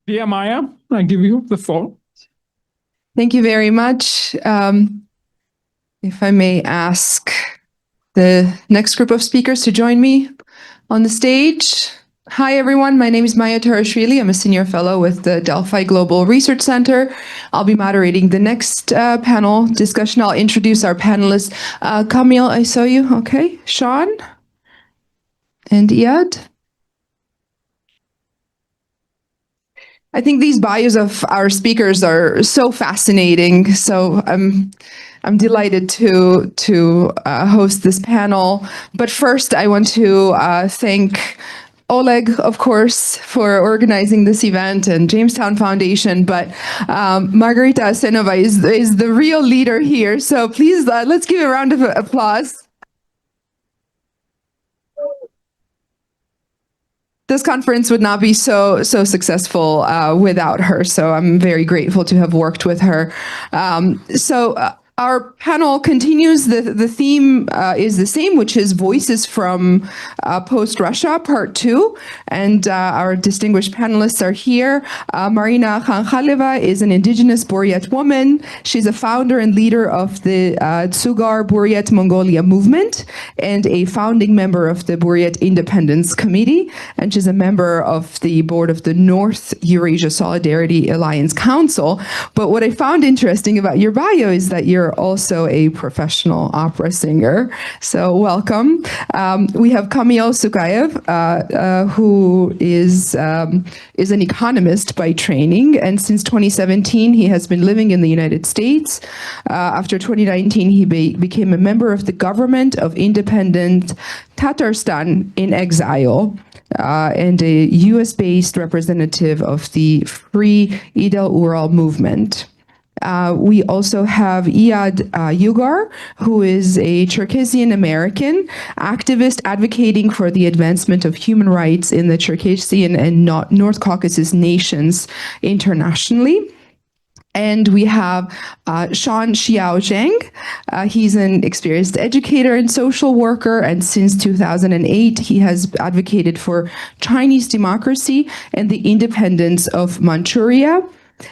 Dear Maya, I give you the floor. Thank you very much. If I may ask the next group of speakers to join me on the stage. Hi, everyone. My name is Maya Tarashvili. I'm a senior fellow with the Delphi Global Research Center. I'll be moderating the next panel discussion. I'll introduce our panelists. Camille, I saw you. Okay. Sean and Iyad. I think these bios of our speakers are so fascinating. So I'm delighted to host this panel. But first, I want to thank Oleg, of course, for organizing this event, and Jamestown Foundation. But Margarita Asenova is the real leader here. So please, let's give a round of applause. This conference would not be so successful without her, so I'm very grateful to have worked with her. Our panel continues. The theme is the same, which is Voices from Post-Russia, Part 2. And our distinguished panelists are here. Marina Khankhaleva is an indigenous Buryat woman. She's a founder and leader of the Tsugar Buryat Mongolia movement and a founding member of the Buryat Independence Committee. And she's a member of the board of the North Eurasia Solidarity Alliance Council. But what I found interesting about your bio is that you're also a professional opera singer. So welcome. We have Kamil Sukayev, who is an economist by training. And since 2017, he has been living in the United States. After 2019, he became a member of the government of independent Tatarstan in exile. And a US-based representative of the Free Idel-Ural movement. We also have Iyad Yugar, who is a Cherkessian American activist advocating for the advancement of human rights in the Cherkessian and North Caucasus nations internationally. And we have Sean Xiao Zhang. He's an experienced educator and social worker, and since 2008, he has advocated for Chinese democracy and the independence of Manchuria.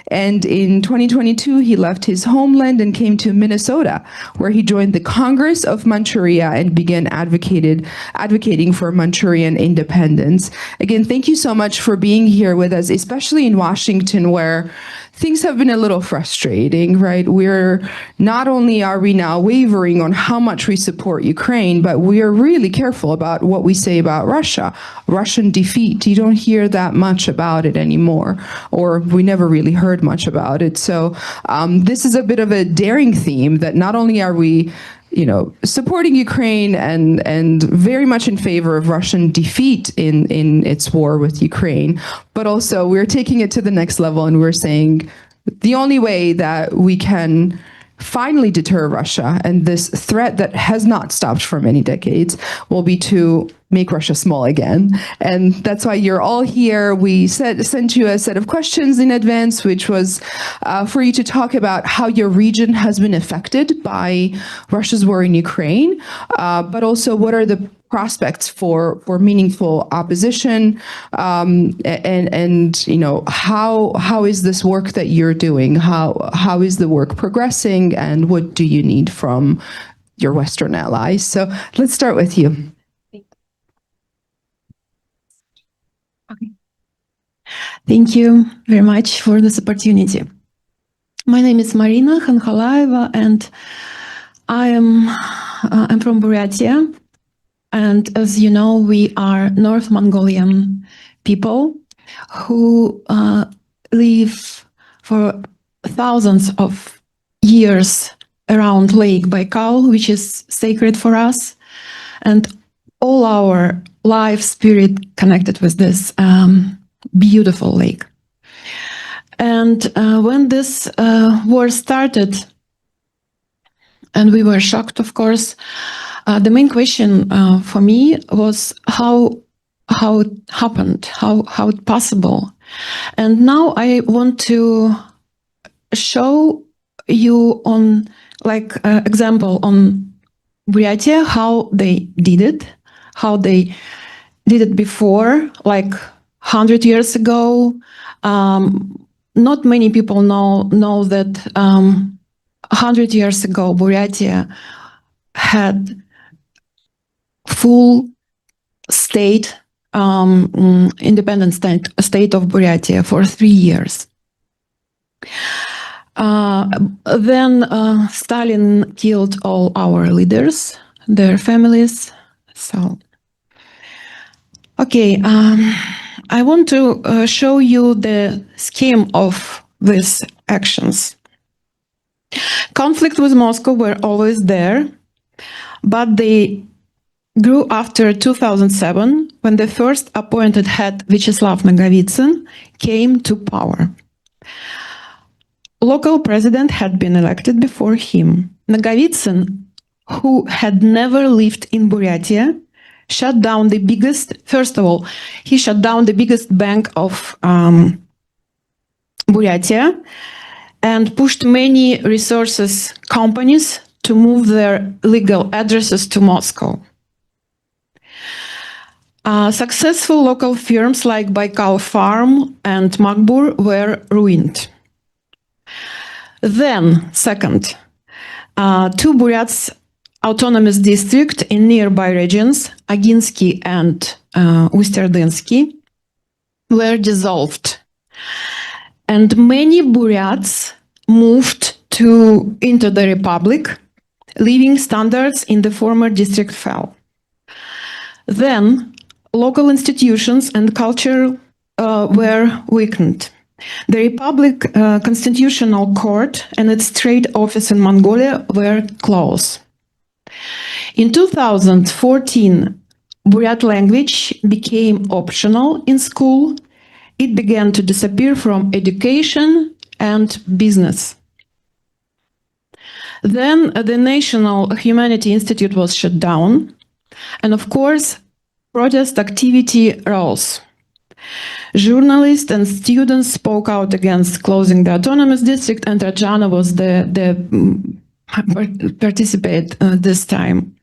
And in 2022, he left his homeland and came to Minnesota, where he joined the Congress of Manchuria and began advocating for Manchurian independence. Again, thank you so much for being here with us, especially in Washington, where things have been a little frustrating, right? Not only are we now wavering on how much we support Ukraine, but we are really careful about what we say about Russia. Russian defeat, you don't hear that much about it anymore, or we never really heard much about it. So this is a bit of a daring theme that not only are we supporting Ukraine and very much in favor of Russian defeat in its war with Ukraine, but also we're taking it to the next level and we're saying the only way that we can finally deter Russia and this threat that has not stopped for many decades will be to make Russia small again. And that's why you're all here. We sent you a set of questions in advance, which was for you to talk about how your region has been affected by Russia's war in Ukraine, but also what are the prospects for meaningful opposition, and how is this work that you're doing? How is the work progressing, and what do you need from your Western allies? So let's start with you. Thank you very much for this opportunity. My name is Marina Khankhaleva, and I'm from Buryatia. And as you know, we are North Mongolian people who live for thousands of years around Lake Baikal, which is sacred for us, and all our life spirit connected with this beautiful lake. And when this war started, and we were shocked, of course, the main question for me was how it happened, how it possible. And now I want to show you on example on Buryatia, how they did it before, like 100 years ago. Not many people know that 100 years ago, Buryatia had full state, independent state of Buryatia for 3 years. Then Stalin killed all our leaders, their families. So, okay, I want to show you the scheme of these actions. Conflict with Moscow were always there, but they grew after 2007, when the first appointed head, Vyacheslav Nagovitsyn, came to power. Local president had been elected before him. Nagovitsyn, who had never lived in Buryatia, shut down the biggest, first of all, he shut down the biggest bank of Buryatia and pushed many resources companies to move their legal addresses to Moscow. Successful local firms like Baikal Farm and Magbur were ruined. Then, second, two Buryats autonomous districts in nearby regions, Aginsky and Usterdensky, were dissolved. And many Buryats moved into the republic, living standards in the former district fell. Then, local institutions and culture were weakened. The Republic Constitutional Court and its trade office in Mongolia were closed. In 2014, Buryat language became optional in school. It began to disappear from education and business. Then the National Humanity Institute was shut down. And of course, protest activity rose. Journalists and students spoke out against closing the autonomous district, and Rajana was the participant this time.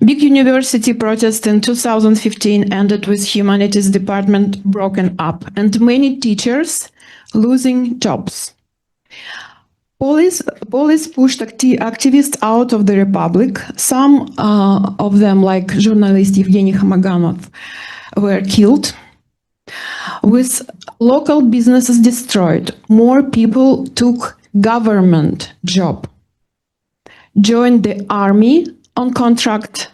Big university protest in 2015 ended with humanities department broken up and many teachers losing jobs. Police pushed activists out of the republic. Some of them, like journalist Evgeny Khamaganov, were killed. With local businesses destroyed, more people took government job, joined the army on contract,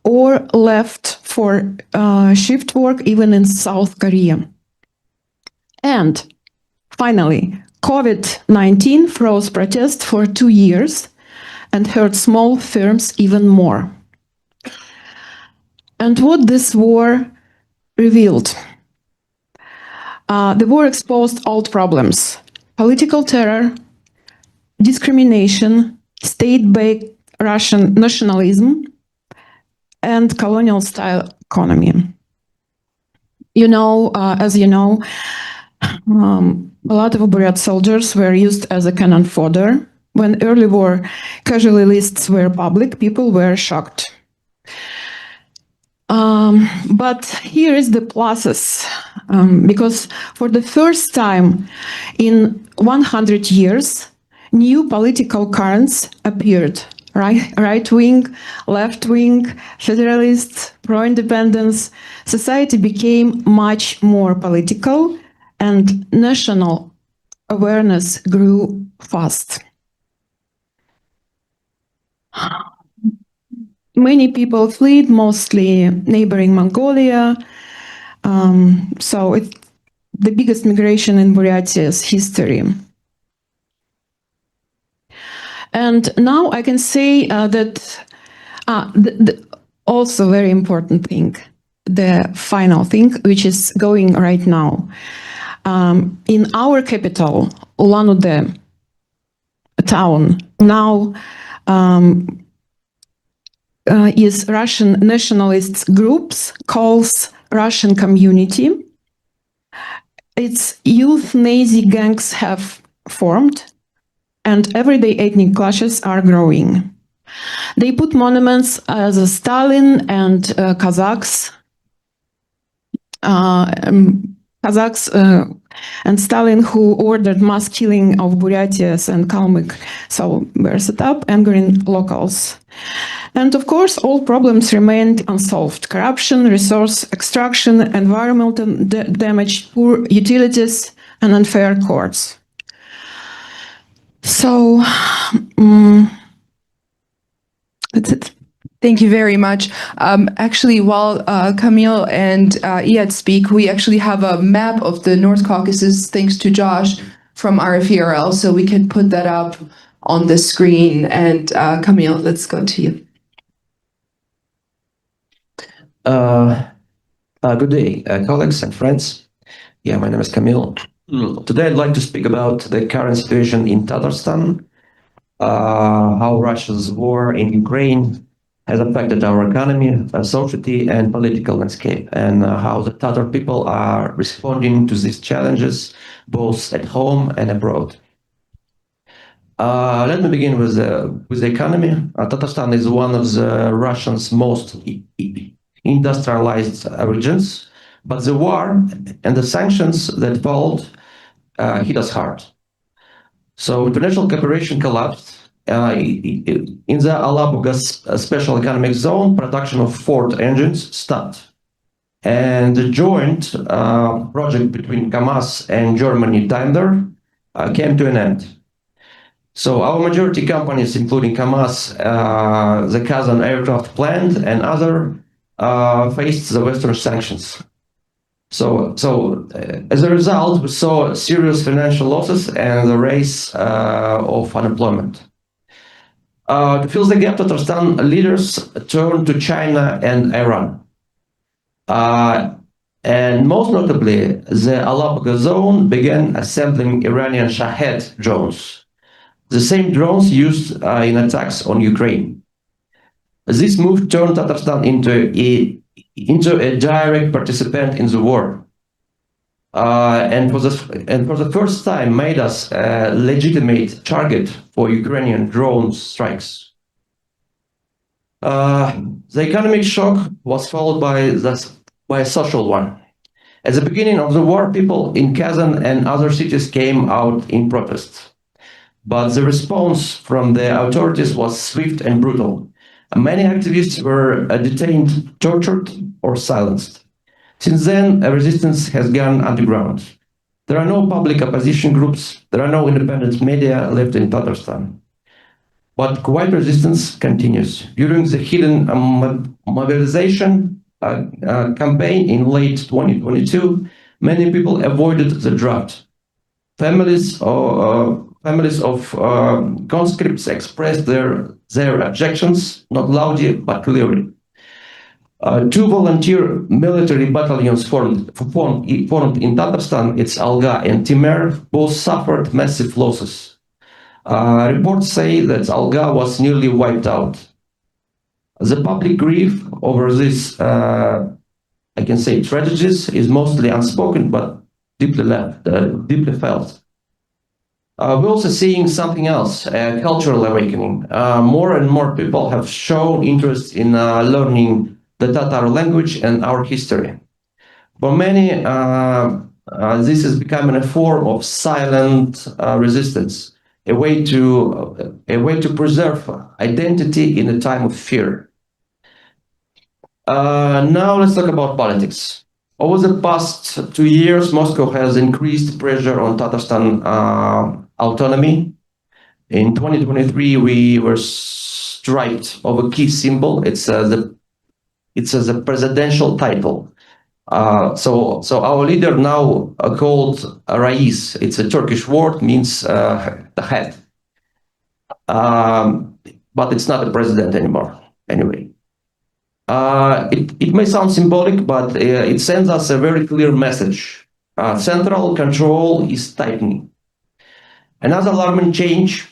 or left for shift work even in South Korea. And finally, COVID-19 froze protests for 2 years and hurt small firms even more. And what this war revealed? The war exposed old problems: political terror, discrimination, state-based Russian nationalism, and colonial-style economy. You know, as you know, a lot of Buryat soldiers were used as a cannon fodder. When early war casualty lists were public, people were shocked. But here is the pluses, because for the first time in 100 years, new political currents appeared. Right-wing, left-wing, federalists, pro-independence. Society became much more political, and national awareness grew fast. Many people fled, mostly neighboring Mongolia. So it's the biggest migration in Buryatia's history. And now I can say that also very important thing, the final thing, which is going right now. In our capital, Ulan-Ude town, now is Russian nationalist groups, calls Russian community. Its youth Nazi gangs have formed, and everyday ethnic clashes are growing. They put monuments as Stalin and Kazakhs Kazakhs and Stalin, who ordered mass killing of Buryatias and Kalmyk, so were set up, angering locals. And of course, all problems remained unsolved: corruption, resource extraction, environmental damage, poor utilities, and unfair courts. So that's it. Thank you very much. Actually, while Camille and Iyad speak, we actually have a map of the North Caucasus, thanks to Josh from RFERL, so we can put that up on the screen. And Camille, let's go to you. Good day, colleagues and friends. Yeah, my name is Camille. Today I'd like to speak about the current situation in Tatarstan, how Russia's war in Ukraine has affected our economy, society, and political landscape, and how the Tatar people are responding to these challenges, both at home and abroad. Let me begin with the economy. Tatarstan is one of the Russians' most industrialized regions, but the war and the sanctions that followed hit us hard. So international cooperation collapsed. In the Alabuga Special Economic Zone, production of Ford engines stopped. And the joint project between KAMAZ and Germany Daimler came to an end. So our majority companies, including KAMAZ, the Kazan aircraft plant, and other, faced the Western sanctions. So as a result, we saw serious financial losses and the rise of unemployment. To fill the gap, Tatarstan leaders turned to China and Iran. And most notably, the Alabuga zone began assembling Iranian Shahed drones, the same drones used in attacks on Ukraine. This move turned Tatarstan into a direct participant in the war. And for the first time made us a legitimate target for Ukrainian drone strikes. The economic shock was followed by a social one. At the beginning of the war, people in Kazan and other cities came out in protest. But the response from the authorities was swift and brutal. Many activists were detained, tortured, or silenced. Since then, a resistance has gone underground. There are no public opposition groups, there are no independent media left in Tatarstan. But quiet resistance continues. During the hidden mobilization campaign in late 2022, many people avoided the draft. Families of conscripts expressed their objections, not loudly, but clearly. 2 volunteer military battalions formed in Tatarstan, it's Alga and Timer, both suffered massive losses. Reports say that Alga was nearly wiped out. The public grief over these, I can say, tragedies is mostly unspoken, but deeply felt. We're also seeing something else, a cultural awakening. More and more people have shown interest in learning the Tatar language and our history. For many, this is becoming a form of silent resistance, a way to preserve identity in a time of fear. Now let's talk about politics. Over the past 2 years, Moscow has increased pressure on Tatarstan autonomy. In 2023, we were stripped of a key symbol. It's the presidential title. So our leader now called Rais. It's a Turkish word, means the head. But it's not a president anymore, anyway. It may sound symbolic, but it sends us a very clear message. Central control is tightening. Another alarming change.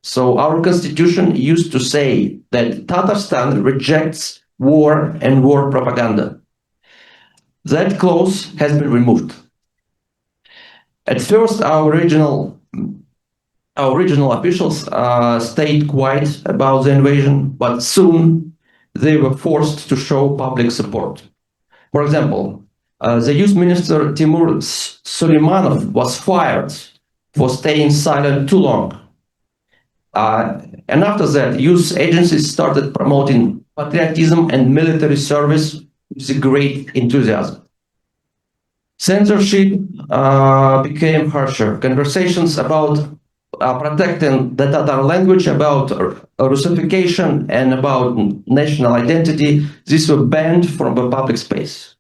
So our constitution used to say that Tatarstan rejects war and war propaganda. That clause has been removed. At first, our regional officials stayed quiet about the invasion, but soon they were forced to show public support. For example, The youth minister Timur Suleimanov was fired for staying silent too long. And after that, youth agencies started promoting patriotism and military service with great enthusiasm. Censorship became harsher. Conversations about protecting the Tatar language, about Russification, and about national identity, these were banned from the public space.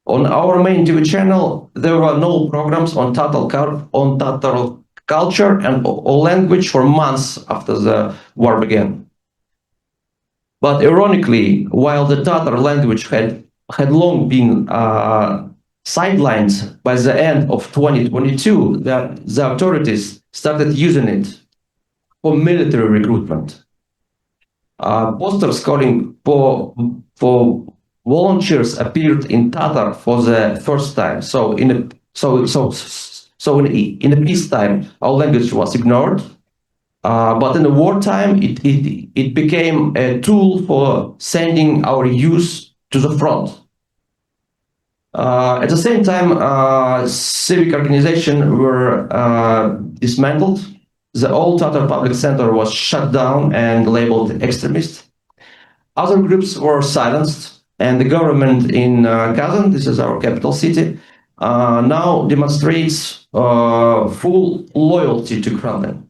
On our main TV channel, there were no programs on Tatar culture and or language for months after the war began. But ironically, while the Tatar language had long been sidelined, by the end of 2022, the authorities started using it for military recruitment. Posters calling for volunteers appeared in Tatar for the first time. So in the peacetime, our language was ignored, but in the wartime, it became a tool for sending our youth to the front. At the same time, civic organizations were dismantled. The old Tatar Public Center was shut down and labeled extremist. Other groups were silenced, and the government in Kazan, this is our capital city, now demonstrates full loyalty to Kremlin,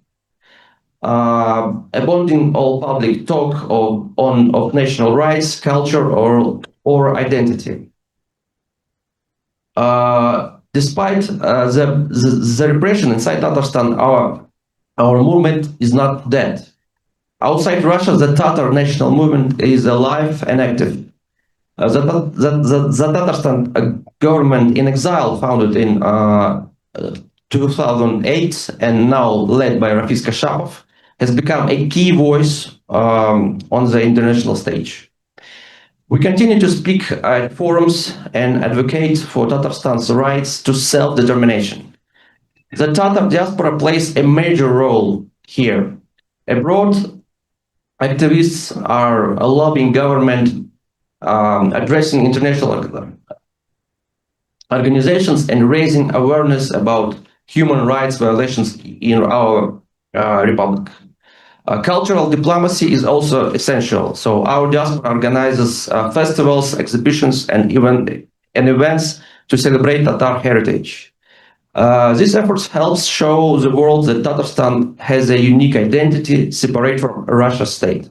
abandoning all public talk of national rights, culture, or identity. Despite the repression inside Tatarstan, our movement is not dead. Outside Russia, the Tatar national movement is alive and active. The Tatarstan government in exile, founded in 2008 and now led by Rafis Kashapov, has become a key voice on the international stage. We continue to speak at forums and advocate for Tatarstan's rights to self-determination. The Tatar diaspora plays a major role here. Abroad, activists are lobbying government, addressing international organizations, and raising awareness about human rights violations in our republic. Cultural diplomacy is also essential. So our diaspora organizes festivals, exhibitions, and events to celebrate Tatar heritage. These efforts help show the world that Tatarstan has a unique identity separate from Russia's state.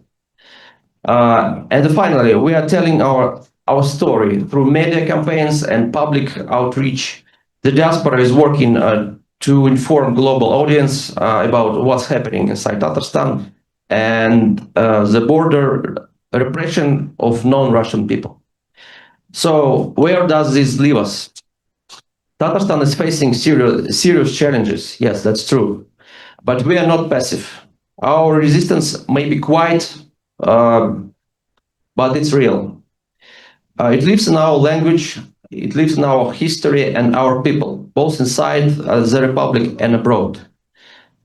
And finally, we are telling our story through media campaigns and public outreach. The diaspora is working to inform global audience about what's happening inside Tatarstan and the border repression of non-Russian people. So where does this leave us? Tatarstan is facing serious challenges. Yes, that's true. But we are not passive. Our resistance may be quiet, but it's real. It lives in our language, it lives in our history and our people, both inside the Republic and abroad.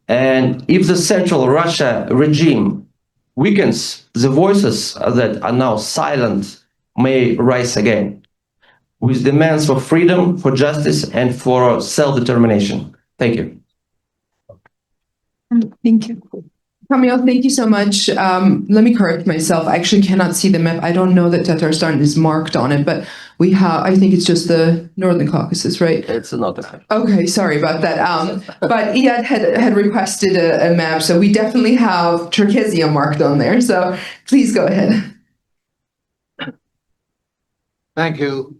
And if the Central Russia regime weakens, the voices that are now silent may rise again, with demands for freedom, for justice, and for self-determination. Thank you. Thank you. Kamil, thank you so much. Let me correct myself. I actually cannot see the map. I don't know that Tatarstan is marked on it, but we have, I think it's just the Northern Caucasus, right? It's not Okay, sorry about that. But Iyad had requested a map, so we definitely have Cherkessia marked on there. So please go ahead. Thank you.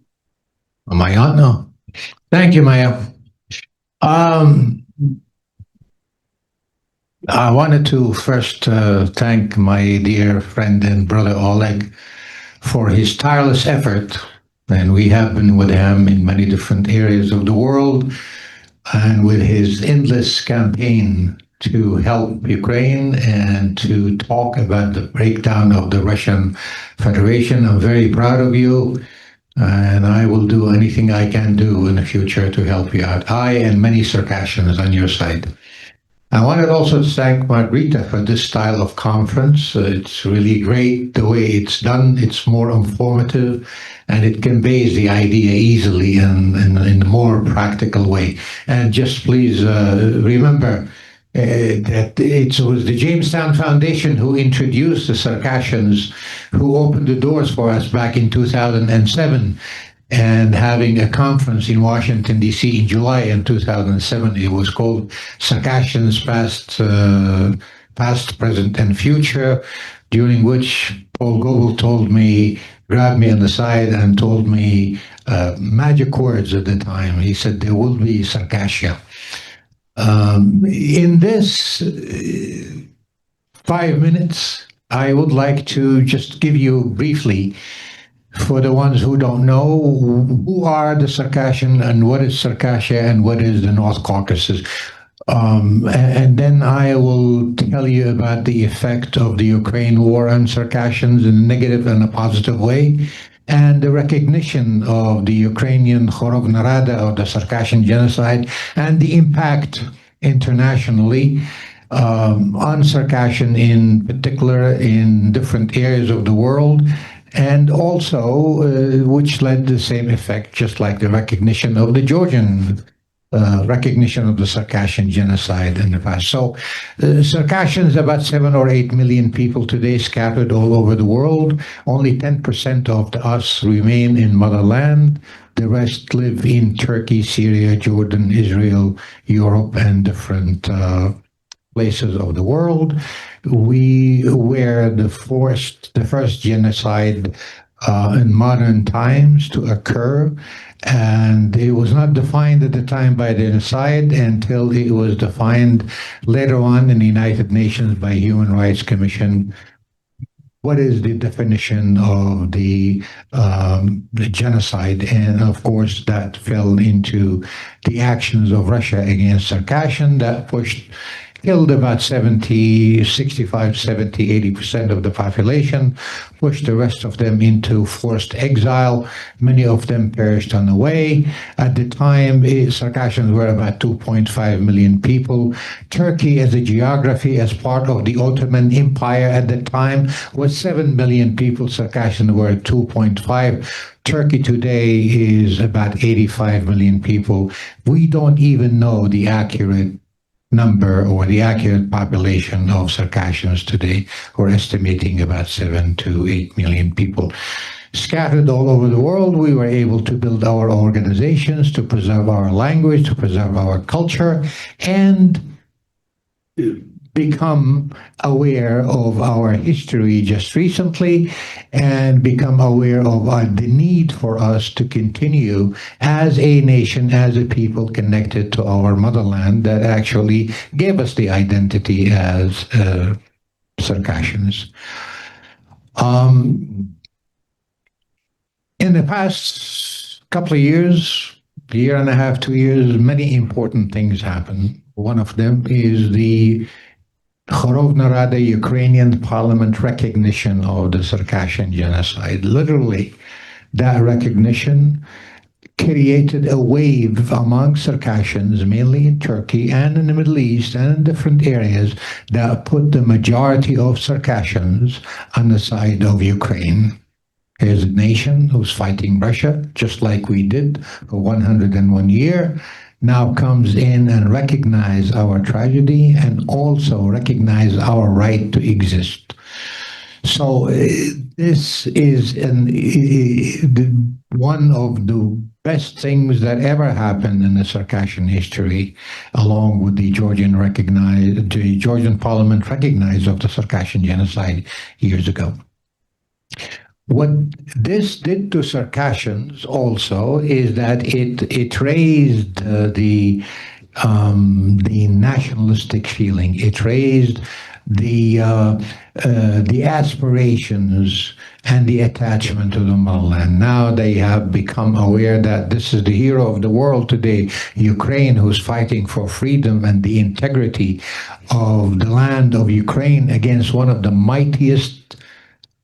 Am I on? No. Thank you, Maya. I wanted to first thank my dear friend and brother Oleg for his tireless effort. And we have been with him in many different areas of the world, and with his endless campaign to help Ukraine and to talk about the breakdown of the Russian Federation. I'm very proud of you, and I will do anything I can do in the future to help you out. I and many Circassians on your side. I wanted also to thank Margarita for this style of conference. It's really great the way it's done. It's more informative and it conveys the idea easily and in a more practical way. And just please remember that it was the Jamestown Foundation who introduced the Circassians, who opened the doors for us back in 2007. And having a conference in Washington, D.C. in July in 2007. It was called Circassians Past, Present, and Future, during which Paul Goebel grabbed me on the side and told me magic words at the time. He said, there will be Circassia. In this 5 minutes, I would like to just give you briefly, for the ones who don't know, who are the Circassian and what is Circassia and what is the North Caucasus. And then I will tell you about the effect of the Ukraine war on Circassians in a negative and a positive way, and the recognition of the Ukrainian Khorovna Rada, of the Circassian genocide, and the impact internationally on Circassian in particular in different areas of the world, and also which led to the same effect, just like the recognition of the Georgian recognition of the Circassian genocide in the past. So Circassians, about 7 or 8 million people today scattered all over the world. Only 10% of us remain in motherland. The rest live in Turkey, Syria, Jordan, Israel, Europe, and different places of the world. We were the first genocide in modern times to occur, and it was not defined at the time by the genocide until it was defined later on in the United Nations by Human Rights Commission. What is the definition of the genocide? And of course, that fell into the actions of Russia against Circassian that killed about 65, 70, 80% of the population, pushed the rest of them into forced exile. Many of them perished on the way. At the time, Circassians were about 2.5 million people. Turkey, as a geography, as part of the Ottoman Empire at the time, was 7 million people. Circassians were 2.5. Turkey today is about 85 million people. We don't even know the accurate number or the accurate population of Circassians today. We're estimating about 7 to 8 million people. Scattered all over the world, we were able to build our organizations, to preserve our language, to preserve our culture, and become aware of our history just recently, and become aware of the need for us to continue as a nation, as a people connected to our motherland that actually gave us the identity as Circassians. In the past couple of years, year and a half, 2 years, many important things happened. One of them is the Khorovna Rada Ukrainian parliament recognition of the Circassian genocide. Literally, that recognition created a wave among Circassians, mainly in Turkey and in the Middle East and in different areas, that put the majority of Circassians on the side of Ukraine. Here's a nation who's fighting Russia, just like we did for 101 years, now comes in and recognize our tragedy and also recognize our right to exist. So this is one of the best things that ever happened in the Circassian history, along with the Georgian parliament recognized of the Circassian genocide years ago. What this did to Circassians also is that it raised the nationalistic feeling. It raised the aspirations and the attachment to the motherland. Now they have become aware that this is the hero of the world today, Ukraine, who's fighting for freedom and the integrity of the land of Ukraine against one of the mightiest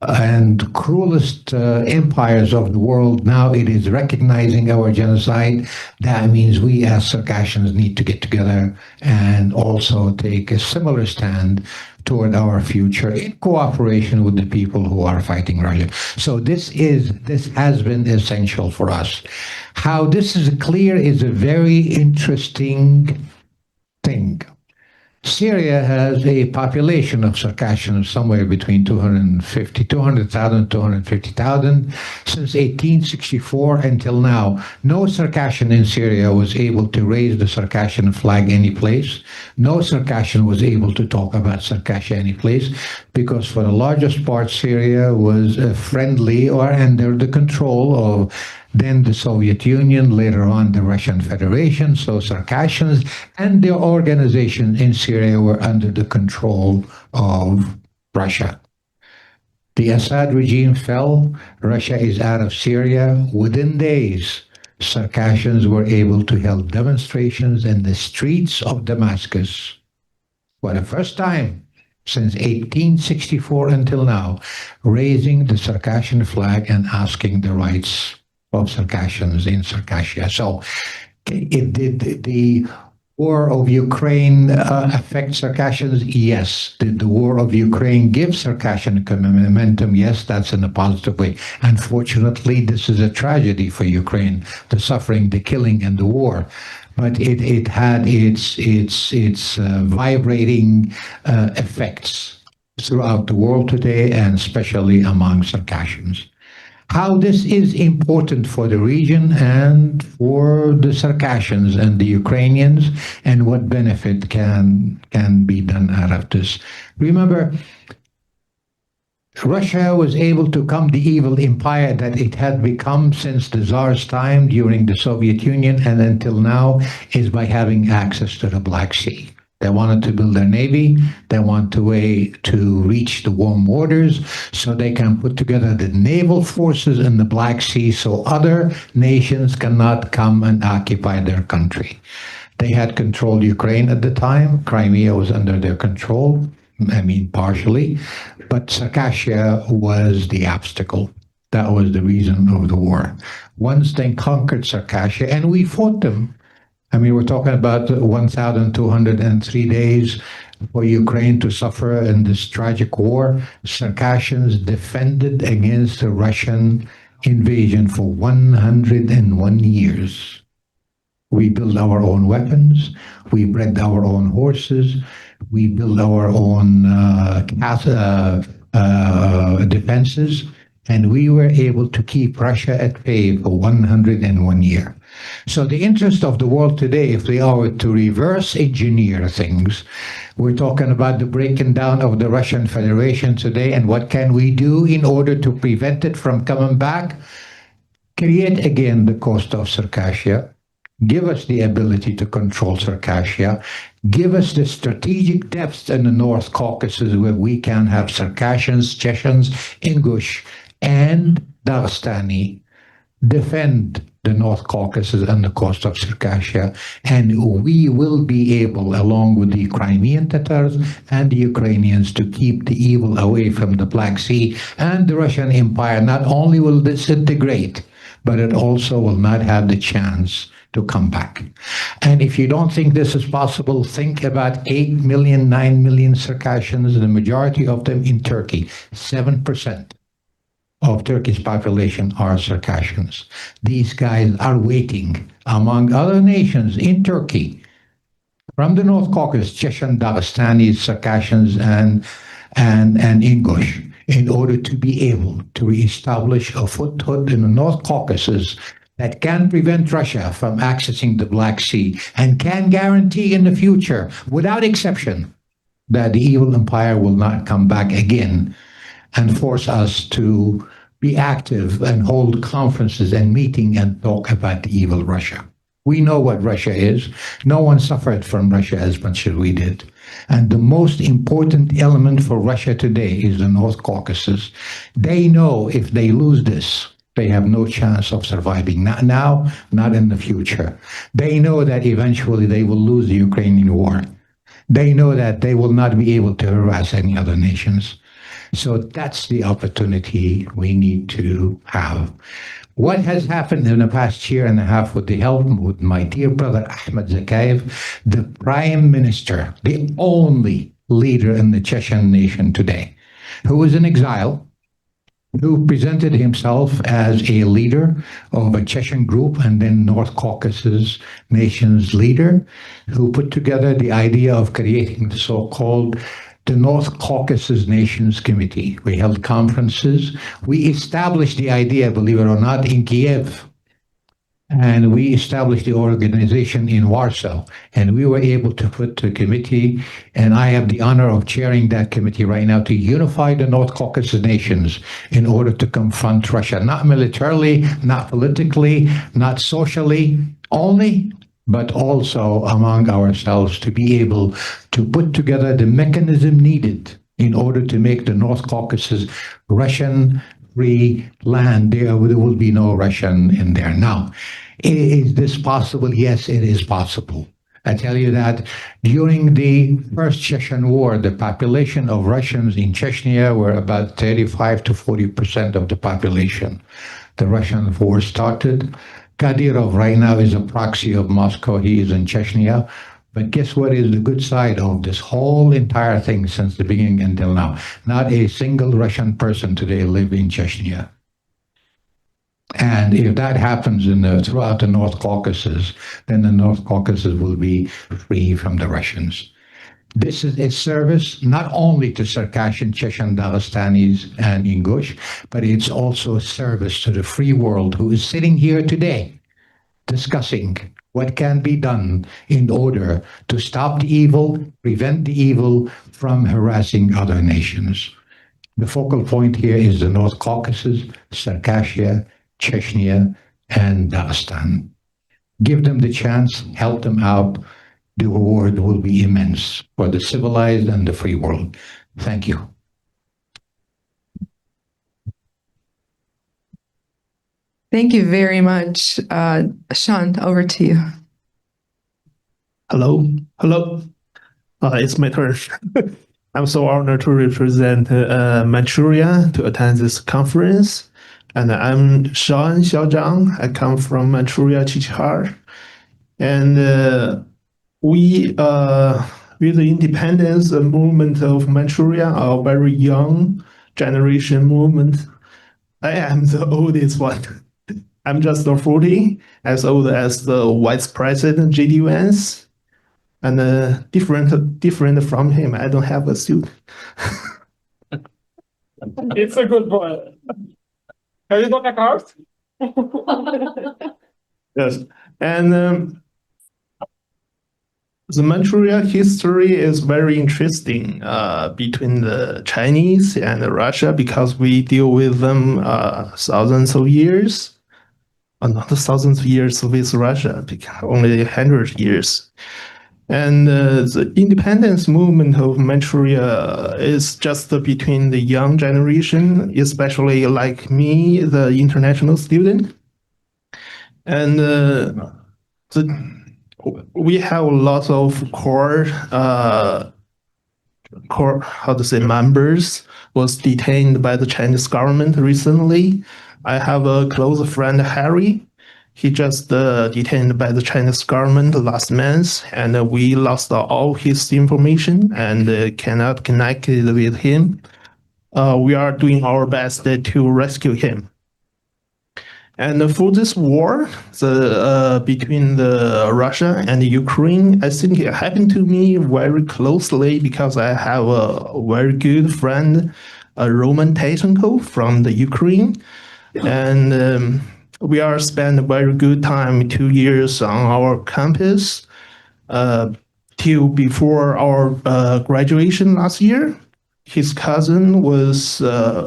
and cruelest empires of the world, now it is recognizing our genocide. That means we as Circassians need to get together and also take a similar stand toward our future in cooperation with the people who are fighting Russia. So this has been essential for us. How this is clear is a very interesting thing. Syria has a population of Circassians somewhere between 200,000, 250,000. Since 1864 until now, no Circassian in Syria was able to raise the Circassian flag any place. No Circassian was able to talk about Circassia any place, because for the largest part, Syria was friendly or under the control of then the Soviet Union, later on the Russian Federation. So Circassians and their organization in Syria were under the control of Russia. The Assad regime fell. Russia is out of Syria. Within days, Circassians were able to hold demonstrations in the streets of Damascus for the first time since 1864 until now, raising the Circassian flag and asking the rights of Circassians in Circassia. So did the war of Ukraine affect Circassians? Yes. Did the war of Ukraine give Circassian momentum? Yes, that's in a positive way. Unfortunately, this is a tragedy for Ukraine, the suffering, the killing, and the war. But it had its vibrating effects throughout the world today, and especially among Circassians. How this is important for the region and for the Circassians and the Ukrainians, and what benefit can be done out of this. Remember, Russia was able to become the evil empire that it had become since the Tsar's time during the Soviet Union and until now, is by having access to the Black Sea. They wanted to build their navy. They want a way to reach the warm waters so they can put together the naval forces in the Black Sea so other nations cannot come and occupy their country. They had controlled Ukraine at the time. Crimea was under their control, partially. But Circassia was the obstacle. That was the reason of the war. Once they conquered Circassia, and we fought them. We're talking about 1,203 days for Ukraine to suffer in this tragic war. Circassians defended against the Russian invasion for 101 years. We built our own weapons. We bred our own horses. We built our own defenses. And we were able to keep Russia at bay for 101 years. So the interest of the world today, if we are to reverse engineer things, we're talking about the breaking down of the Russian Federation today, and what can we do in order to prevent it from coming back? Create again the coast of Circassia, give us the ability to control Circassia, give us the strategic depths in the North Caucasus where we can have Circassians, Chechens, Ingush, and Dagestani defend the North Caucasus and the coast of Circassia, and we will be able, along with the Crimean Tatars and the Ukrainians, to keep the evil away from the Black Sea, and the Russian Empire not only will disintegrate, but it also will not have the chance to come back. And if you don't think this is possible, think about 8 million, 9 million Circassians, the majority of them in Turkey, 7% of Turkey's population are Circassians. These guys are waiting, among other nations in Turkey, from the North Caucasus, Chechen, Dagestanis, Circassians, and Ingush, in order to be able to reestablish a foothold in the North Caucasus that can prevent Russia from accessing the Black Sea and can guarantee in the future, without exception, that the evil empire will not come back again and force us to be active and hold conferences and meeting and talk about the evil Russia. We know what Russia is. No one suffered from Russia as much as we did. And the most important element for Russia today is the North Caucasus. They know if they lose this, they have no chance of surviving. Not now, not in the future. They know that eventually they will lose the Ukrainian war. They know that they will not be able to harass any other nations. So that's the opportunity we need to have. What has happened in the past year and a half with the help with my dear brother Ahmed Zakayev, the prime minister, the only leader in the Chechen nation today, who is in exile, who presented himself as a leader of a Chechen group and then North Caucasus nations leader, who put together the idea of creating the so-called the North Caucasus Nations Committee. We held conferences. We established the idea, believe it or not, in Kyiv. And we established the organization in Warsaw. And we were able to put a committee, and I have the honor of chairing that committee right now to unify the North Caucasus nations in order to confront Russia, not militarily, not politically, not socially only, but also among ourselves to be able to put together the mechanism needed in order to make the North Caucasus Russian-free land. There will be no Russian in there. Now, is this possible? Yes, it is possible. I tell you that during the First Chechen War, the population of Russians in Chechnya were about 35 to 40% of the population. The Russian war started. Kadyrov right now is a proxy of Moscow. He is in Chechnya. But guess what is the good side of this whole entire thing since the beginning until now? Not a single Russian person today lives in Chechnya. And if that happens throughout the North Caucasus, then the North Caucasus will be free from the Russians. This is a service not only to Circassian, Chechen, Dagestanis, and Ingush, but it's also a service to the free world who is sitting here today discussing what can be done in order to stop the evil, prevent the evil from harassing other nations. The focal point here is the North Caucasus, Circassia, Chechnya, and Dagestan. Give them the chance, help them out. The reward will be immense for the civilized and the free world. Thank you. Thank you very much. Sean, over to you. Hello. It's my turn. I'm so honored to represent Manchuria to attend this conference. And I'm Sean Xiaozhang. I come from Manchuria, Qiqihar. And we, with the independence movement of Manchuria, a very young generation movement. I am the oldest one. I'm just 40, as old as the Vice President J.D. Vance, and different from him. I don't have a suit. It's a good point. Have you got a card? Yes, and the Manchuria history is very interesting between the Chinese and Russia because we deal with them thousands of years. Not thousands of years with Russia, only 100 years. And the independence movement of Manchuria is just between the young generation, especially like me, the international student. And we have lots of core members was detained by the Chinese government recently. I have a close friend, Harry. He just detained by the Chinese government last month, and we lost all his information and cannot connect with him. We are doing our best to rescue him. And for this war, between Russia and Ukraine, I think it happened to me very closely because I have a very good friend, Roman Taysenko from the Ukraine. And we are spent a very good time, 2 years on our campus till before our graduation last year. His cousin was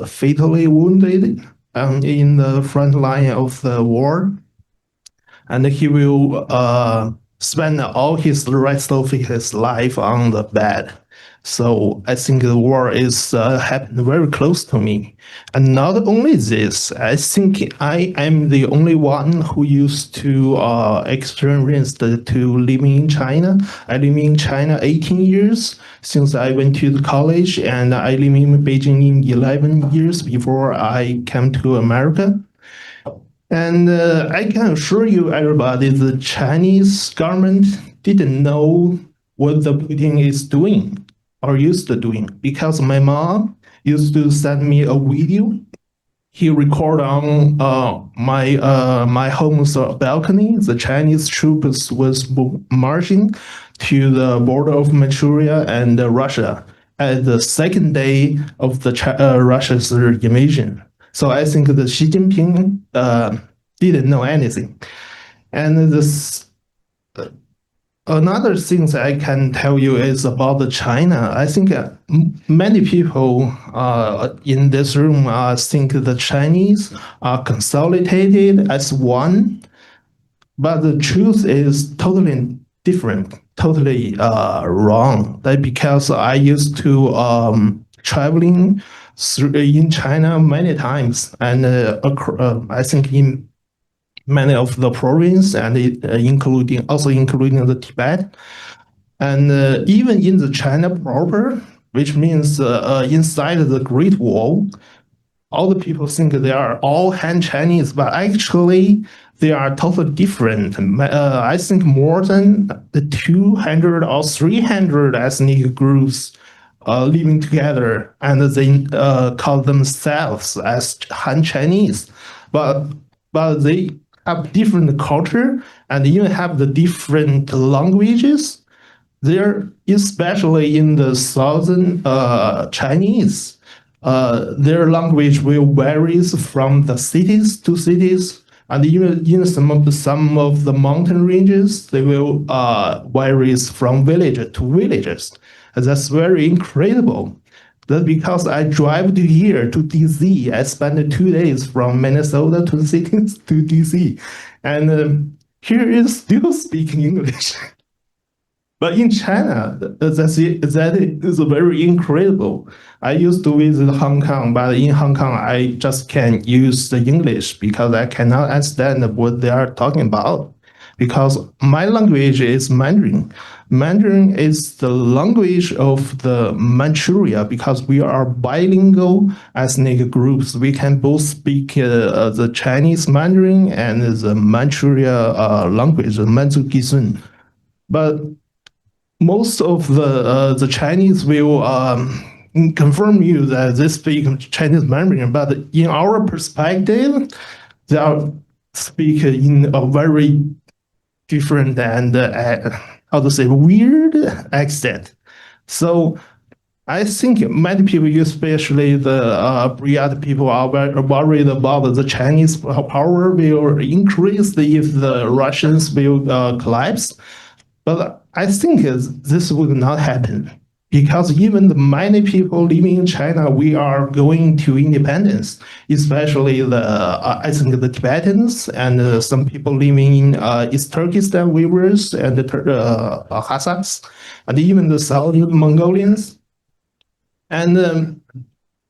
fatally wounded in the front line of the war, and he will spend all his rest of his life on the bed. So I think the war is happened very close to me. And not only this, I think I am the only one who used to experience to living in China. I live in China 18 years since I went to the college, and I live in Beijing in 11 years before I came to America. And I can assure you, everybody, the Chinese government didn't know what the Putin is doing or used to doing, because my mom used to send me a video. He recorded on my home's balcony. The Chinese troops was marching to the border of Manchuria and Russia at the second day of the Russia's invasion. So I think that Xi Jinping didn't know anything. And this another thing that I can tell you is about the China. I think many people in this room think the Chinese are consolidated as one, but the truth is totally different, totally wrong. That because I used to traveling in China many times, and I think in many of the provinces, and including the Tibet, and even in the China proper, which means inside the Great Wall, all the people think they are all Han Chinese, but actually they are totally different. I think more than 200 or 300 ethnic groups living together, and they call themselves as Han Chinese, but they have different culture and even have the different languages. There, especially in the southern Chinese, their language will varies from the cities to cities, and even in some of the mountain ranges, they will varies from village to villages. And that's very incredible. That's because I drive to here to DC. I spent 2 days from Minnesota to the cities to DC, and here is still speaking English. But in China, that is very incredible. I used to visit Hong Kong, but in Hong Kong, I just can't use the English because I cannot understand what they are talking about. Because my language is Mandarin. Mandarin is the language of the Manchuria because we are bilingual ethnic groups. We can both speak the Chinese Mandarin and the Manchuria language, the Manchu Gisun. But most of the Chinese will confirm you that they speak Chinese Mandarin, but in our perspective, they are speak in a very different and how to say weird accent. So I think many people, especially the Buryat people, are worried about the Chinese power will increase if the Russians will collapse. But I think this would not happen because even the many people living in China, we are going to independence, especially I think the Tibetans and some people living in East Turkestan, Uyghurs and the Kazakhs, and even the South Mongolians. And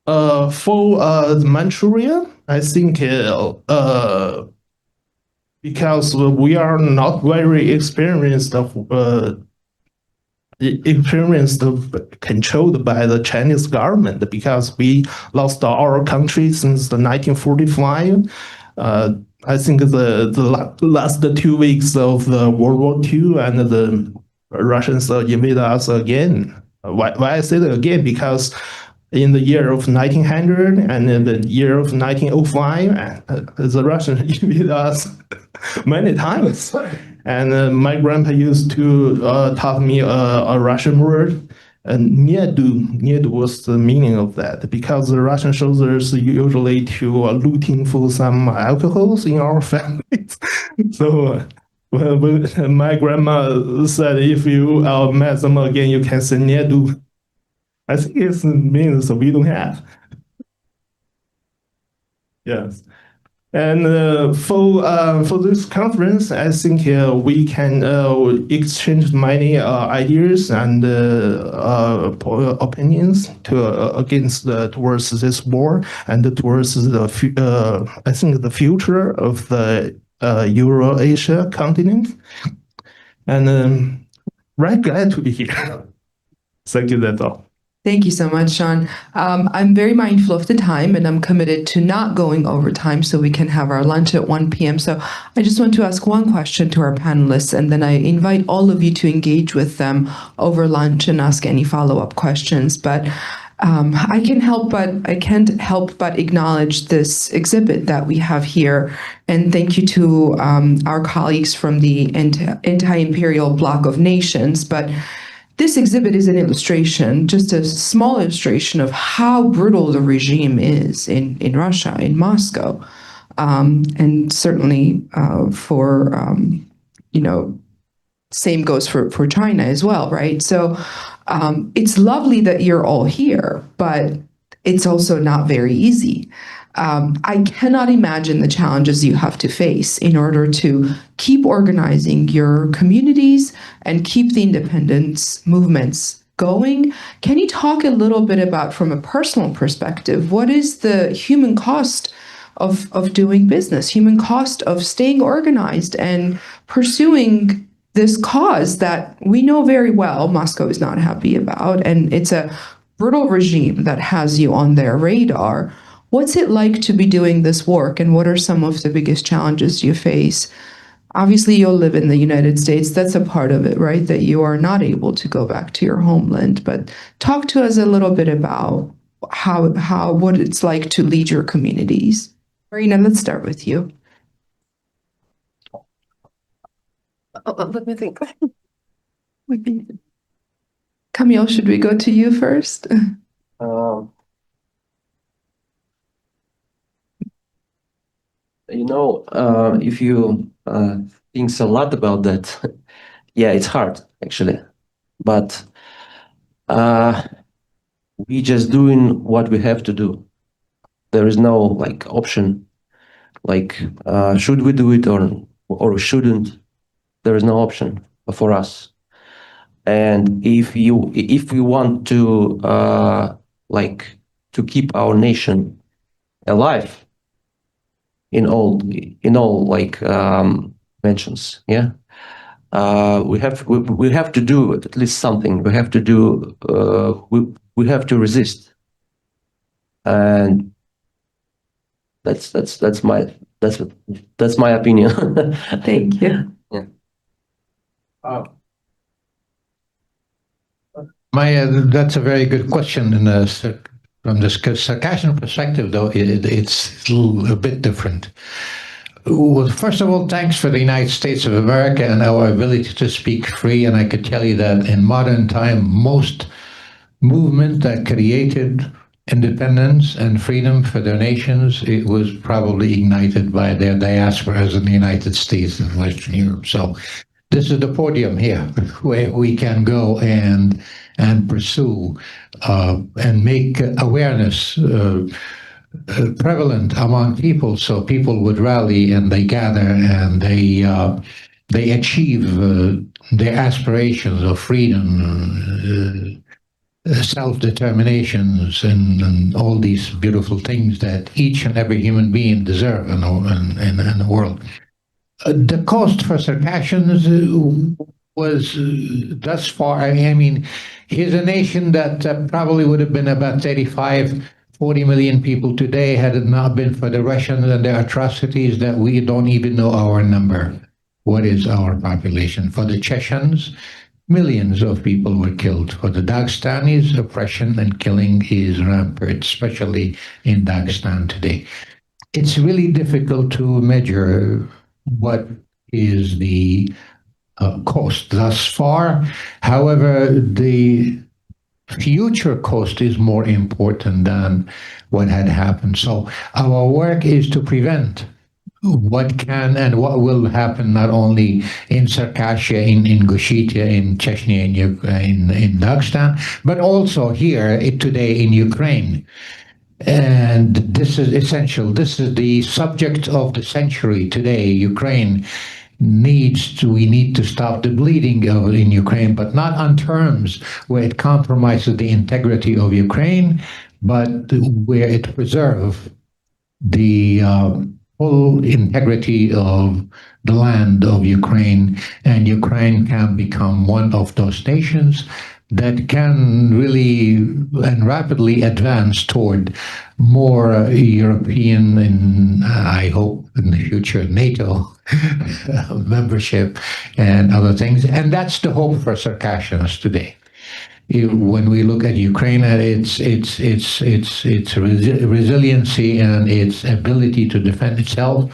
for Manchuria, I think because we are not very experienced controlled by the Chinese government because we lost our country since the 1945. I think the last 2 weeks of the World War II and the Russians invaded us again. Why I say that again? Because in the year of 1900 and in the year of 1905, the Russians invaded us many times. And my grandpa used to taught me a Russian word, nedu. Nedu was the meaning of that, because the Russian soldiers usually to looting for some alcohols in our families. So when my grandma said, if you met them again, you can say nedu. I think it means we don't have. Yes. And for this conference, I think we can exchange many ideas and opinions towards this war and towards I think the future of the Euro-Asia continent. And very glad to be here. Thank you, that's all. Thank you so much, Sean. I'm very mindful of the time and I'm committed to not going over time so we can have our lunch at 1 p.m. So I just want to ask one question to our panelists and then I invite all of you to engage with them over lunch and ask any follow-up questions. But I can't help but acknowledge this exhibit that we have here. And thank you to our colleagues from the anti-imperial bloc of nations. But this exhibit is an illustration, just a small illustration of how brutal the regime is in Russia, in Moscow. And certainly same goes for China as well, right? So it's lovely that you're all here, but it's also not very easy. I cannot imagine the challenges you have to face in order to keep organizing your communities and keep the independence movements going. Can you talk a little bit about, from a personal perspective, what is the human cost of doing business, human cost of staying organized and pursuing this cause that we know very well Moscow is not happy about, and it's a brutal regime that has you on their radar. What's it like to be doing this work, and what are some of the biggest challenges you face? Obviously, you'll live in the United States. That's a part of it, right? That you are not able to go back to your homeland. But talk to us a little bit about what it's like to lead your communities. Marina, let's start with you. Let me think. Camille, should we go to you first? If you think a lot about that, yeah, it's hard actually, but we just doing what we have to do. There is no option, should we do it or shouldn't. There is no option for us. And if we want to to keep our nation alive in all mentions, yeah, we have to do at least something. We have to do. We have to resist, and that's my opinion. Thank you. Yeah. That's a very good question. And from the Circassian perspective, though, it's a bit different. Well, first of all, thanks for the United States of America and our ability to speak free. And I could tell you that in modern time, most movement that created independence and freedom for their nations, it was probably ignited by their diasporas in the United States and Western Europe. So this is the podium here where we can go and pursue and make awareness prevalent among people, so people would rally and they gather and they achieve their aspirations of freedom, self-determinations, and all these beautiful things that each and every human being deserve in the world. The cost for Circassians was thus far, I mean, here's a nation that probably would have been about 40 million people today had it not been for the Russians and their atrocities that we don't even know our number. What is our population? For the Chechens, millions of people were killed. For the Dagestanis, oppression and killing is rampant, especially in Dagestan today. It's really difficult to measure what is the cost thus far. However, the future cost is more important than what had happened. So our work is to prevent what can and what will happen, not only in Circassia, in Ingushetia, in Chechnya, in Dagestan, but also here today in Ukraine. And this is essential. This is the subject of the century today. Ukraine we need to stop the bleeding in Ukraine, but not on terms where it compromises the integrity of Ukraine, but where it preserves the full integrity of the land of Ukraine, and Ukraine can become one of those nations that can really and rapidly advance toward more European and I hope in the future NATO membership and other things. And that's the hope for Circassians today. When we look at Ukraine and its resiliency and its ability to defend itself,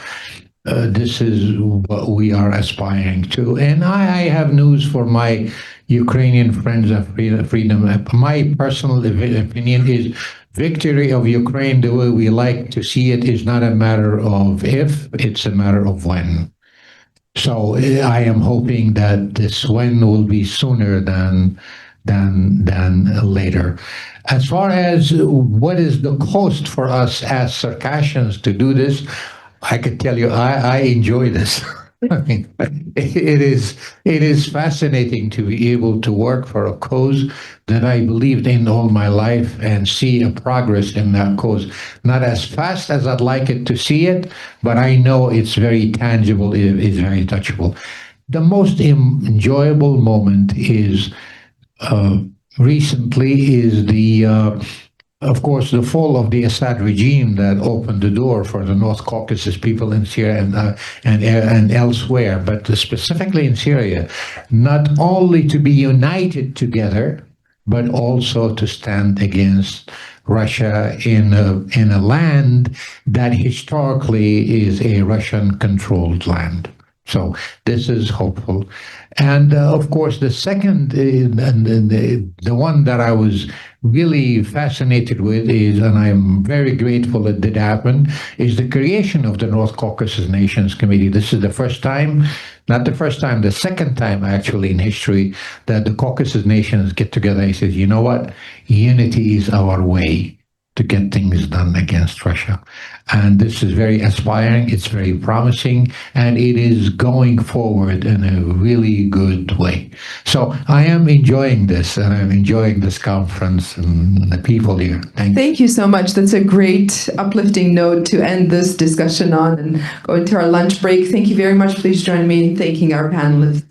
this is what we are aspiring to. And I have news for my Ukrainian friends of freedom. My personal opinion is victory of Ukraine, the way we like to see it, is not a matter of if, it's a matter of when. So I am hoping that this when will be sooner than later. As far as what is the cost for us as Circassians to do this, I could tell you I enjoy this. I mean, it is fascinating to be able to work for a cause that I believed in all my life and see a progress in that cause. Not as fast as I'd like it to see it, but I know it's very tangible, it's very touchable. The most enjoyable moment is recently is of course, the fall of the Assad regime that opened the door for the North Caucasus people in Syria and elsewhere, but specifically in Syria, not only to be united together, but also to stand against Russia in a land that historically is a Russian-controlled land. So this is hopeful. And of course, the second, and the one that I was really fascinated with is, and I'm very grateful it did happen, is the creation of the North Caucasus Nations Committee. This is the first time, not the first time, the second time actually in history that the Caucasus nations get together and say, you know what, unity is our way to get things done against Russia. And this is very aspiring, it's very promising, and it is going forward in a really good way. So I am enjoying this, and I'm enjoying this conference and the people here. Thank you so much. That's a great uplifting note to end this discussion on and go into our lunch break. Thank you very much. Please join me in thanking our panelists.